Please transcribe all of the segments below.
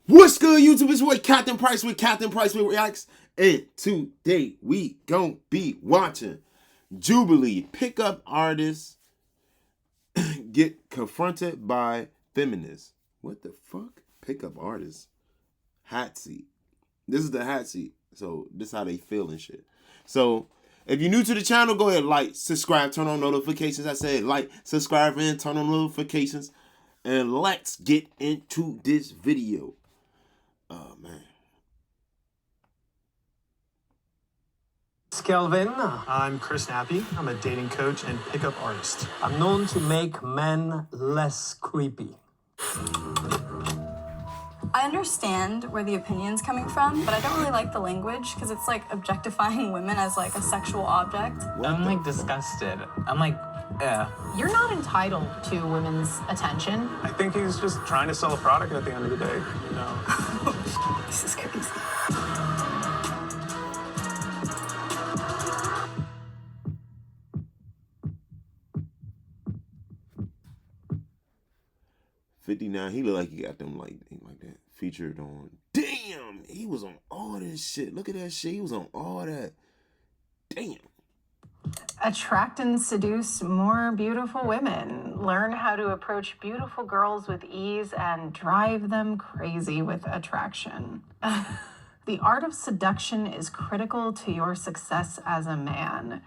What's good, YouTube? It's with Captain Price with Captain Price with Reacts. And today we gon' be watching Jubilee pickup artists get confronted by feminists. What the fuck? Pickup artists? Hot seat. This is the hot seat. So this is how they feel and shit. So if you're new to the channel, go ahead, like, subscribe, turn on notifications. I said like, subscribe, and turn on notifications. And let's get into this video. Oh, man. It's Kelvin. I'm Chris Nappy. I'm a dating coach and pickup artist. I'm known to make men less creepy. I understand where the opinion's coming from, but I don't really like the language because it's like objectifying women as like a sexual object. I'm like disgusted. I'm like, You're not entitled to women's attention. I think he's just trying to sell a product at the end of the day, you know? This is crazy. $59. He look like he got them like that featured on. Damn, he was on all this shit. Look at that shit. He was on all that. Damn. Attract and seduce more beautiful women. Learn how to approach beautiful girls with ease and drive them crazy with attraction. The art of seduction is critical to your success as a man.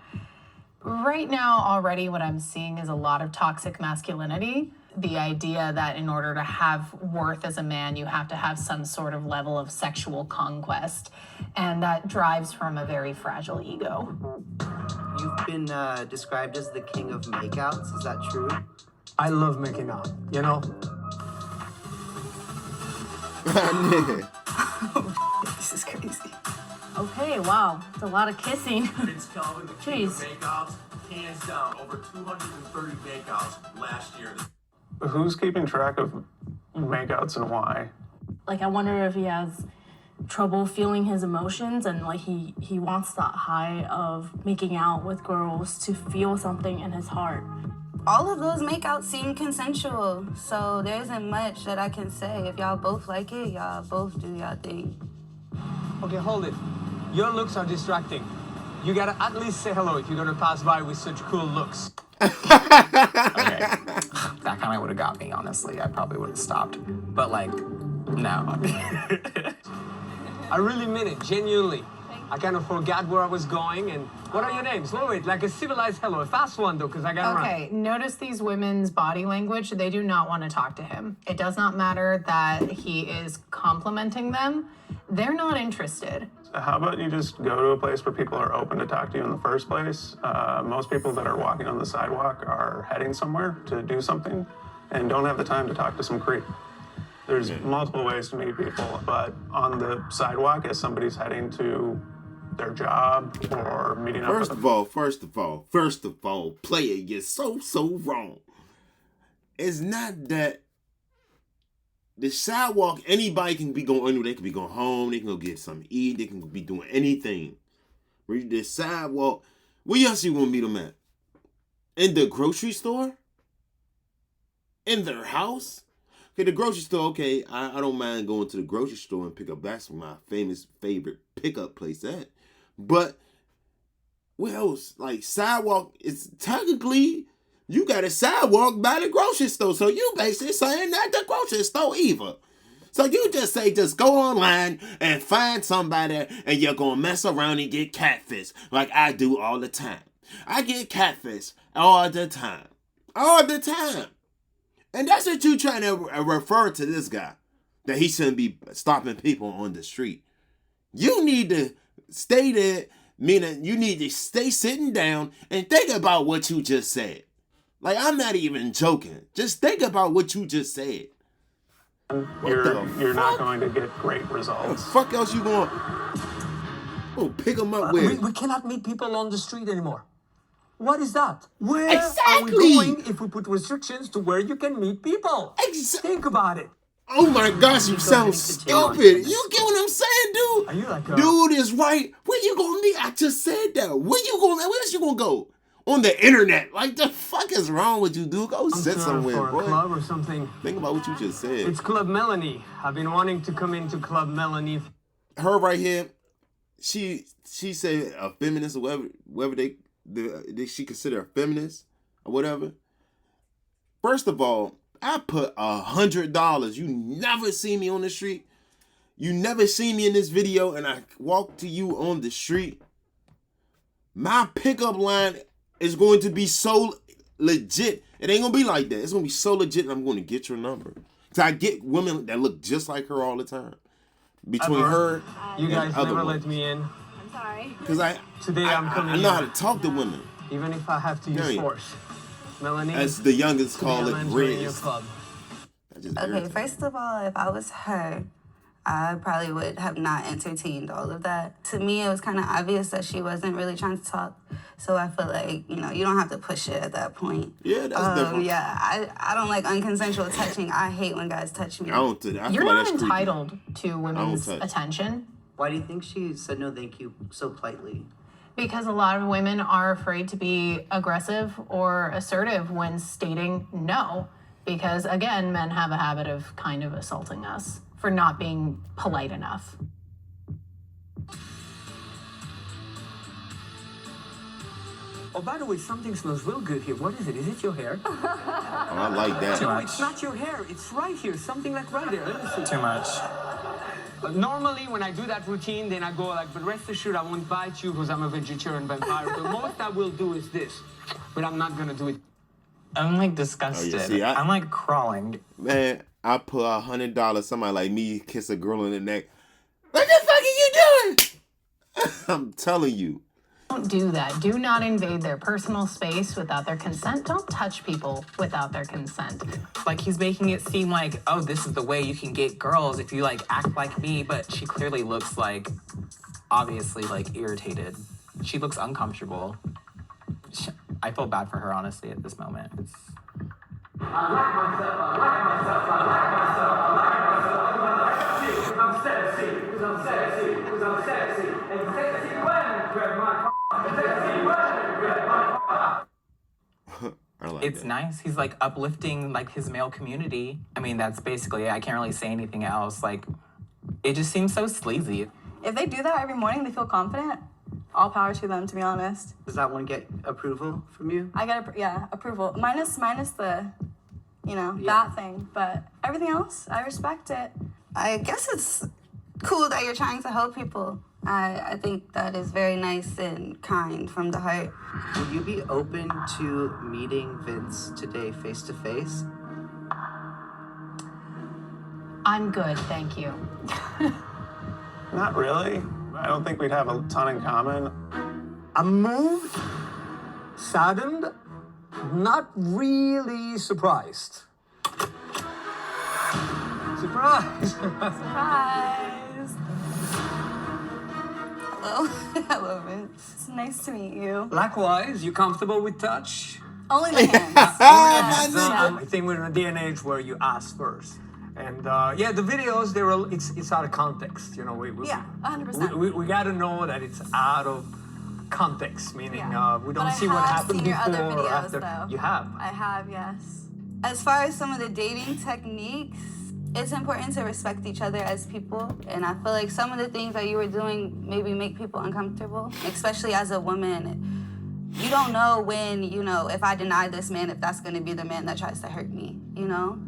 Right now, already what I'm seeing is a lot of toxic masculinity. The idea that in order to have worth as a man, you have to have some sort of level of sexual conquest. And that drives from a very fragile ego. You've been described as the king of makeouts. Is that true? I love making out, you know? This is crazy. Okay, wow. It's a lot of kissing. Prince Kelvin, the king of Jeez. makeouts, hands down, over 230 makeouts last year. Who's keeping track of makeouts and why? Like, I wonder if he has trouble feeling his emotions and like he wants that high of making out with girls to feel something in his heart. All of those makeouts seem consensual, so there isn't much that I can say. If y'all both like it, y'all both do y'all thing. Okay, hold it. Your looks are distracting. You gotta at least say hello if you're gonna pass by with such cool looks. okay. That kind of would have got me, honestly. I probably would have stopped. But, like, no. I really mean it, genuinely. I kind of forgot where I was going, and what are your names? Wait, like a civilized hello. A fast one, though, because I gotta run. Okay, notice these women's body language. They do not want to talk to him. It does not matter that he is complimenting them. They're not interested. How about you just go to a place where people are open to talk to you in the first place? Most people that are walking on the sidewalk are heading somewhere to do something and don't have the time to talk to some creep. There's multiple ways to meet people, but on the sidewalk, as somebody's heading to their job or meeting up First of all, player, you're so wrong. It's not that the sidewalk, anybody can be going anywhere. They can be going home, they can go get something to eat, they can be doing anything. The sidewalk, where else you gonna meet them at? In the grocery store? In their house? Okay, the grocery store, okay, I don't mind going to the grocery store and pick up. That's my favorite pickup place at. But where else? Like, sidewalk is technically, you got a sidewalk by the grocery store. So you basically saying that the grocery store either. So you just say, just go online and find somebody and you're going to mess around and get catfish like I do all the time. I get catfish all the time. All the time. And that's what you trying to refer to this guy. That he shouldn't be stopping people on the street. You need to stay there, meaning you need to stay sitting down and think about what you just said. Like, I'm not even joking. Just think about what you just said. You're not going to get great results. What the fuck else you going? Oh, pick them up with. We cannot meet people on the street anymore. What is that? Where Exactly. are we going if we put restrictions to where you can meet people? Think about it. Oh my gosh, you sound stupid. You get what I'm saying, dude? Are you like Dude is right. Where you gonna meet? I just said that. Where else you gonna go? on the internet. Like, the fuck is wrong with you, dude? Go sit somewhere, for a boy. club or something. Think about what you just said. It's Club Melanie. I've been wanting to come into Club Melanie. Her right here, she said a feminist or whatever she consider a feminist or whatever. First of all, I put $100. You never see me on the street. You never see me in this video, and I walk to you on the street. My pickup line is going to be so legit. It ain't gonna be like that. It's gonna be so legit, and I'm going to get your number. Cause I get women that look just like her all the time. Between her, you guys and other never ones. let me in. I'm sorry. Cause Today I'm coming I know how to talk to women. Even if I have to use force. Melanie, as the youngest call it, Riz. Okay, first of all, if I was her, I probably would have not entertained all of that. To me, it was kind of obvious that she wasn't really trying to talk. So I feel like, you know, you don't have to push it at that point. Yeah, that's different. Yeah, I don't like unconsensual touching. I hate when guys touch me. You're not entitled to women's attention. Why do you think she said no thank you so politely? Because a lot of women are afraid to be aggressive or assertive when stating no. Because, again, men have a habit of kind of assaulting us for not being polite enough. Oh, by the way, something smells real good here. What is it? Is it your hair? Oh, I like that. No, it's not your hair. It's right here. Something like right there. Let me see. Too much. Normally, when I do that routine, then I go like, but rest assured, I won't bite you because I'm a vegetarian vampire. The most I will do is this. But I'm not going to do it. I'm like disgusted. Oh, yeah, see, I'm like crawling. Man, I put $100. Somebody like me kiss a girl in the neck. What the fuck are you doing? I'm telling you. Don't do that. Do not invade their personal space without their consent. Don't touch people without their consent. Like, he's making it seem like, oh, this is the way you can get girls if you, like, act like me. But she clearly looks like, obviously, like, irritated. She looks uncomfortable. I feel bad for her, honestly, at this moment. I like myself, I like myself, I like myself, I like myself. Because I'm sexy, because I'm sexy, because I'm sexy. And sexy when grab my sexy when grab my It's nice. He's like uplifting like his male community. I mean, that's basically it. I can't really say anything else. Like, it just seems so sleazy. If they do that every morning, they feel confident. All power to them, to be honest. Does that one get approval from you? I get approval. Minus the, that thing. But everything else, I respect it. I guess it's cool that you're trying to help people. I think that is very nice and kind from the heart. Would you be open to meeting Vince today face to face? I'm good, thank you. Not really. I don't think we'd have a ton in common. I'm moved, saddened, not really surprised. Surprise! Surprise! Hello. Hello, Vince. It's nice to meet you. Likewise, you comfortable with touch? Only the hands. I think we're in a day and age where you ask first. And the videos, it's out of context. You know, 100%. We got to know that it's out of context, meaning we don't see what happened seen your before other videos, or after. Though. You have. I have, yes. As far as some of the dating techniques, it's important to respect each other as people. And I feel like some of the things that you were doing maybe make people uncomfortable, especially as a woman. You don't know when, if I deny this man, if that's going to be the man that tries to hurt me,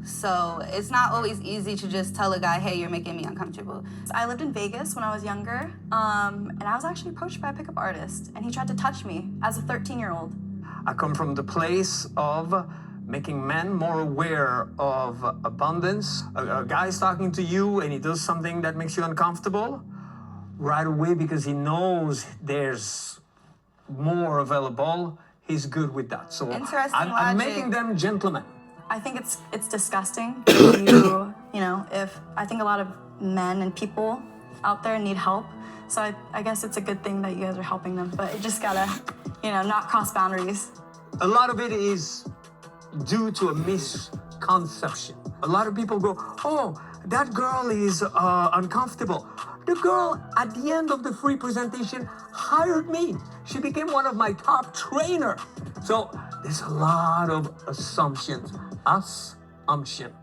So it's not always easy to just tell a guy, hey, you're making me uncomfortable. I lived in Vegas when I was younger, and I was actually approached by a pickup artist, and he tried to touch me as a 13-year-old. I come from the place of making men more aware of abundance. A guy's talking to you, and he does something that makes you uncomfortable right away because he knows there's more available, he's good with that. So I'm making them gentlemen. I think it's disgusting. If I think a lot of men and people out there need help. So I guess it's a good thing that you guys are helping them, but you just gotta, not cross boundaries. A lot of it is due to a misconception. A lot of people go, oh, that girl is uncomfortable. The girl, at the end of the free presentation, hired me. She became one of my top trainers. So there's a lot of assumptions. Assumption.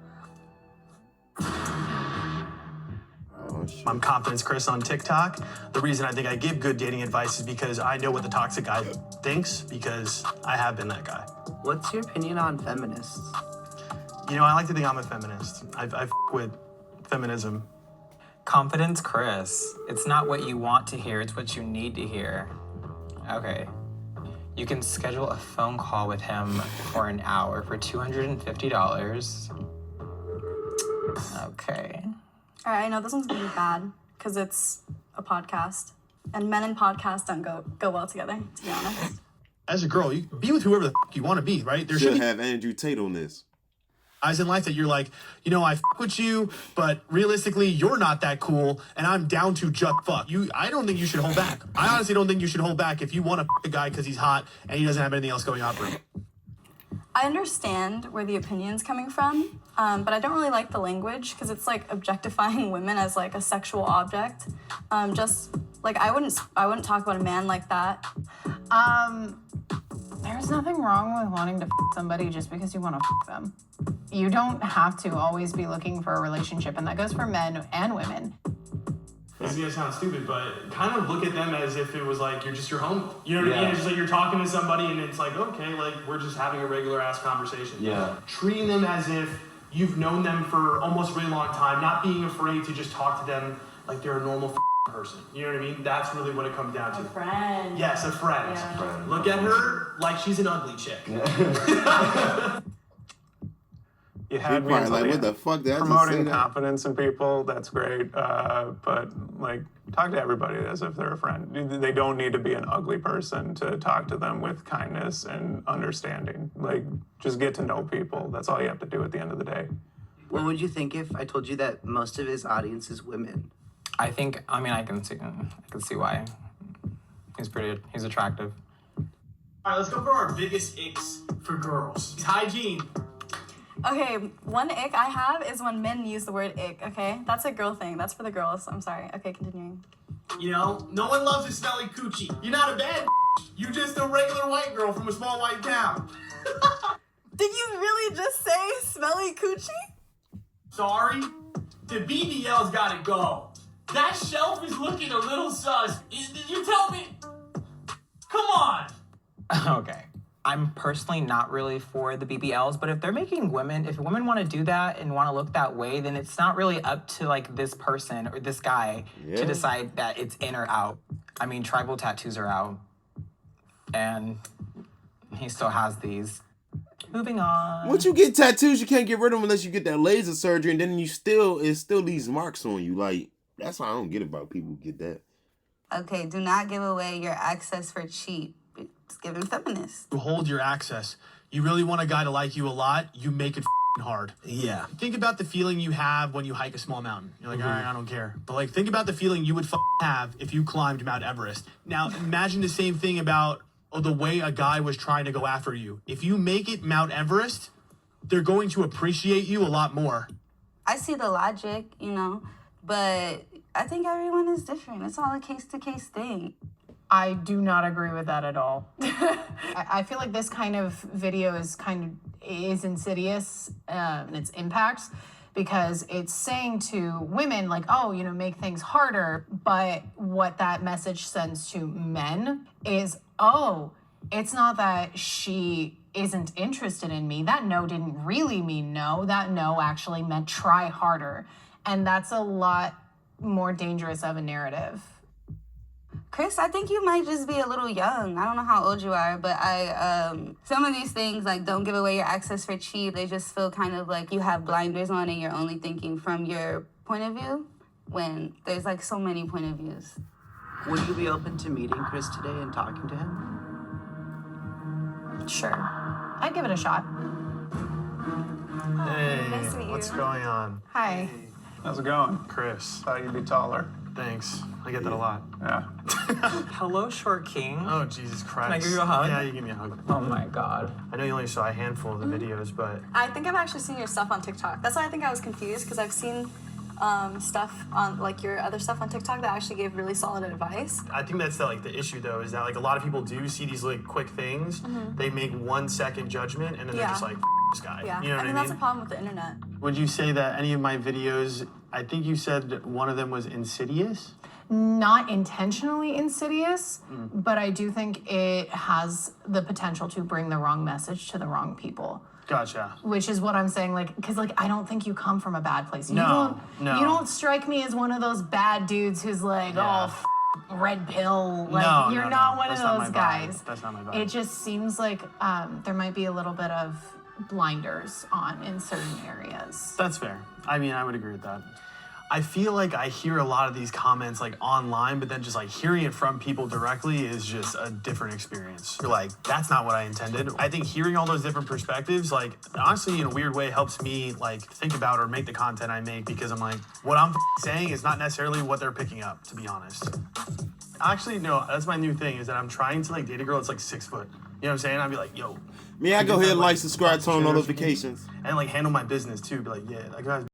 Oh, shit. I'm Confidence Chris on TikTok. The reason I think I give good dating advice is because I know what the toxic guy thinks, because I have been that guy. What's your opinion on feminists? You know, I like to think I'm a feminist. I f with feminism. Confidence Chris. It's not what you want to hear, it's what you need to hear. Okay. You can schedule a phone call with him for an hour for $250. Okay. All right, I know this one's gonna be bad because it's a podcast, and men and podcasts don't go well together, to be honest. As a girl, you be with whoever the you want to be, right? There Should should be have Andrew Tate on this. guys in life that you're like, you know, I with you, but realistically, you're not that cool, and I'm down to just fuck you. I don't think you should hold back. I honestly don't think you should hold back if you want to a guy because he's hot and he doesn't have anything else going on for him. I understand where the opinion's coming from, but I don't really like the language because it's like objectifying women as like a sexual object. Just like I wouldn't talk about a man like that. There's nothing wrong with wanting to somebody just because you want to them. You don't have to always be looking for a relationship, and that goes for men and women. This is gonna sound stupid, but kind of look at them as if it was like you're just your homie. You know what I mean? It's just like you're talking to somebody and it's like, okay, like we're just having a regular ass conversation. Yeah. Treating them as if you've known them for almost a really long time, not being afraid to just talk to them like they're a normal person. You know what I mean? That's really what it comes down to. A friend. Yes, a friend. Yeah. Look at her like she's an ugly chick. You had me probably until like, the what end. the fuck did I just Promoting say that? confidence in people, that's great. But like, talk to everybody as if they're a friend. They don't need to be an ugly person to talk to them with kindness and understanding. Like, just get to know people. That's all you have to do at the end of the day. What would you think if I told you that most of his audience is women? I can see why. He's attractive. All right, let's go for our biggest icks for girls. Hygiene. Okay, one ick I have is when men use the word ick, okay? That's a girl thing. That's for the girls. I'm sorry. Okay, continuing. You know, no one loves a smelly coochie. You're not a bad You're just a regular white girl from a small white town. Did you really just say smelly coochie? Sorry? The BBL's gotta go. That shelf is looking a little sus. Did you tell me? Come on. Okay. I'm personally not really for the BBLs, but if women want to do that and want to look that way, then it's not really up to like this person or this guy to decide that it's in or out. I mean, tribal tattoos are out, and he still has these. Moving on. Once you get tattoos, you can't get rid of them unless you get that laser surgery, and then it's still these marks on you. Like, that's what I don't get about people who get that. Okay, do not give away your access for cheap. It's giving feminist. You hold your access. You really want a guy to like you a lot, you make it hard. Yeah. Think about the feeling you have when you hike a small mountain. You're like, all right, I don't care. But like, think about the feeling you would have if you climbed Mount Everest. Now, imagine the same thing about the way a guy was trying to go after you. If you make it Mount Everest, they're going to appreciate you a lot more. I see the logic, but I think everyone is different. It's all a case-to-case thing. I do not agree with that at all. I feel like this kind of video is insidious in its impacts because it's saying to women like, oh, make things harder. But what that message sends to men is, oh, it's not that she isn't interested in me. That no didn't really mean no. That no actually meant try harder. And that's a lot more dangerous of a narrative. Chris, I think you might just be a little young. I don't know how old you are, but some of these things, like don't give away your access for cheap, they just feel kind of like you have blinders on and you're only thinking from your point of view when there's like so many point of views. Would you be open to meeting Chris today and talking to him? Sure. I'd give it a shot. Hey, Nice to meet you. what's going on? Hi. How's it going? Chris. Thought you'd be taller. Thanks. I get that a lot. Yeah. Hello, short king. Oh, Jesus Christ. Can I give you a hug? Yeah, you give me a hug. Oh my God. I know you only saw a handful of the videos, but... I think I've actually seen your stuff on TikTok. That's why I think I was confused, because I've seen stuff on like your other stuff on TikTok that actually gave really solid advice. I think that's the issue though, is that like a lot of people do see these like quick things. They make 1 second judgment and then they're just like, this guy. Yeah, You know what I mean? that's a problem with the internet. Would you say that any of my videos, I think you said one of them was insidious? Not intentionally insidious, but I do think it has the potential to bring the wrong message to the wrong people. Gotcha. Which is what I'm saying, like, because like I don't think you come from a bad place. You No. you don't strike me as one of those bad dudes who's like, red pill. Like you're not one of those guys. That's not my vibe. It just seems like there might be a little bit of blinders on in certain areas. That's fair. I mean, I would agree with that. I feel like I hear a lot of these comments like online, but then just like hearing it from people directly is just a different experience. You're like, that's not what I intended. I think hearing all those different perspectives, like honestly, in a weird way, helps me like think about or make the content I make, because I'm like, what I'm saying is not necessarily what they're picking up, to be honest. Actually, no, that's my new thing, is that I'm trying to like date a girl that's like 6 foot. You know what I'm saying? I'd be like, yo. I go ahead, like, subscribe, turn on notifications. And like handle my business too. Be like, yeah, that guy's